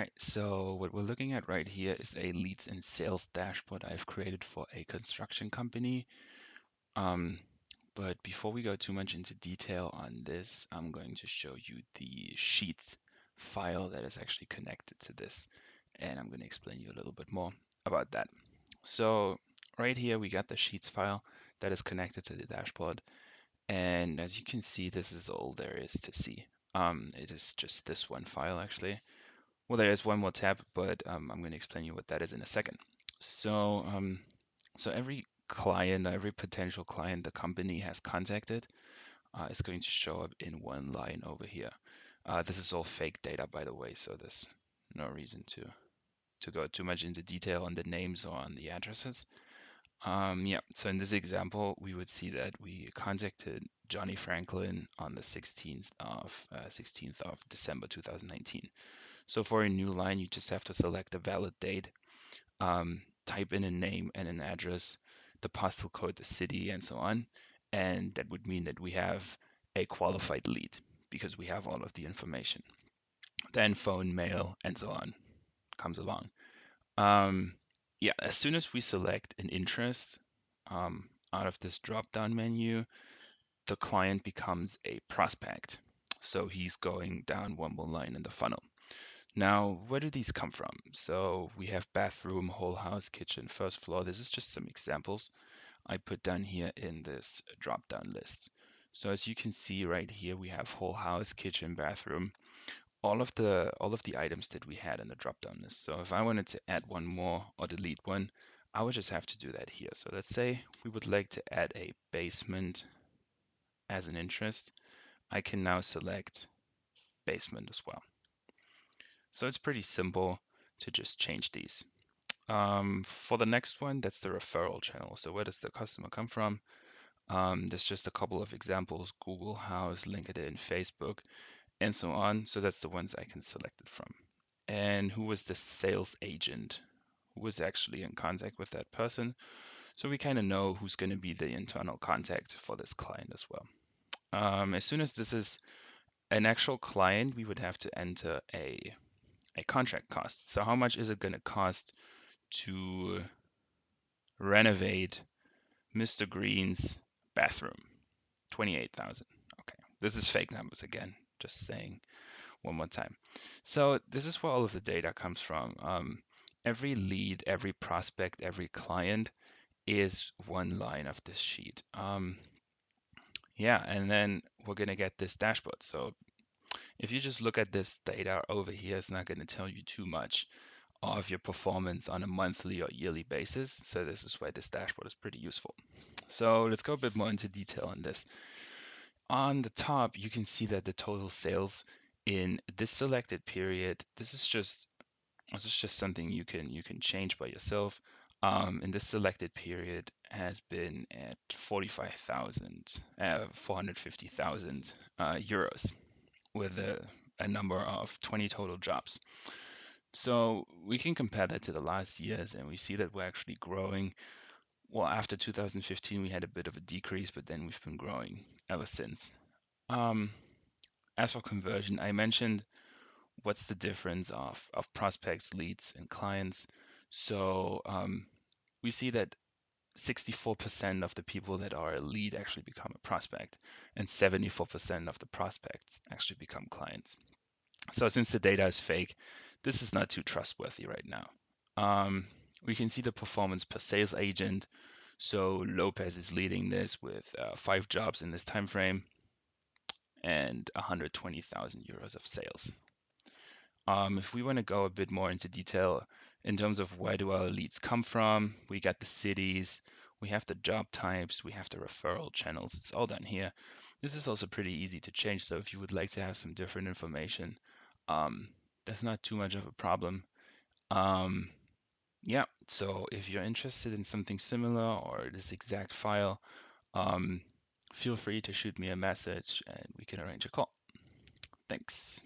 Right, so what we're looking at right here is a leads and sales dashboard I've created for a construction company. Um, but before we go too much into detail on this, I'm going to show you the Sheets file that is actually connected to this. And I'm going to explain you a little bit more about that. So right here, we got the Sheets file that is connected to the dashboard. And as you can see, this is all there is to see. It is just this one file actually. Well, there is one more tab, but I'm going to explain you what that is in a second. So every client, every potential client the company has contacted is going to show up in one line over here. This is all fake data, by the way, so there's no reason to go too much into detail on the names or on the addresses. Yeah, so in this example, we would see that we contacted Johnny Franklin on the 16th of December 2019. So for a new line, you just have to select a valid date, type in a name and an address, the postal code, the city, and so on. And that would mean that we have a qualified lead because we have all of the information. Then phone, mail, and so on comes along. Um, yeah, as soon as we select an interest out of this drop-down menu, the client becomes a prospect. So he's going down one more line in the funnel. Now, where do these come from? So we have bathroom, whole house, kitchen, first floor. This is just some examples I put down here in this drop-down list. So as you can see right here, we have whole house, kitchen, bathroom, all of the items that we had in the drop-down list. So if I wanted to add one more or delete one, I would just have to do that here. So let's say we would like to add a basement as an interest. I can now select basement as well. So it's pretty simple to just change these. For the next one, that's the referral channel. So where does the customer come from? There's just a couple of examples, Google House, LinkedIn, Facebook, and so on. So that's the ones I can select it from. And who was the sales agent? Who was actually in contact with that person? So we kind of know who's going to be the internal contact for this client as well. As soon as this is an actual client, we would have to enter a contract cost. So how much is it going to cost to renovate Mr. Green's bathroom? 28,000. Okay, this is fake numbers again, just saying one more time. So this is where all of the data comes from. Every lead, every prospect, every client is one line of this sheet. Yeah, and then we're gonna get this dashboard. So if you just look at this data over here, it's not gonna tell you too much of your performance on a monthly or yearly basis. So this is why this dashboard is pretty useful. So let's go a bit more into detail on this. On the top, you can see that the total sales in this selected period, this is just something you can change by yourself. In this selected period has been at 450,000 euros with a number of 20 total jobs. So we can compare that to the last years, and we see that we're actually growing. Well, after 2015, we had a bit of a decrease, but then we've been growing ever since. Um, as for conversion, I mentioned what's the difference of prospects, leads, and clients. So we see that 64% of the people that are a lead actually become a prospect, and 74% of the prospects actually become clients. So since the data is fake, this is not too trustworthy right now. We can see the performance per sales agent. So Lopez is leading this with 5 jobs in this time frame and 120,000 euros of sales. If we want to go a bit more into detail in terms of where do our leads come from, we got the cities, we have the job types, we have the referral channels. It's all done here. This is also pretty easy to change. So if you would like to have some different information, um, that's not too much of a problem. Um, yeah, so if you're interested in something similar or this exact file, um, feel free to shoot me a message and we can arrange a call. Thanks.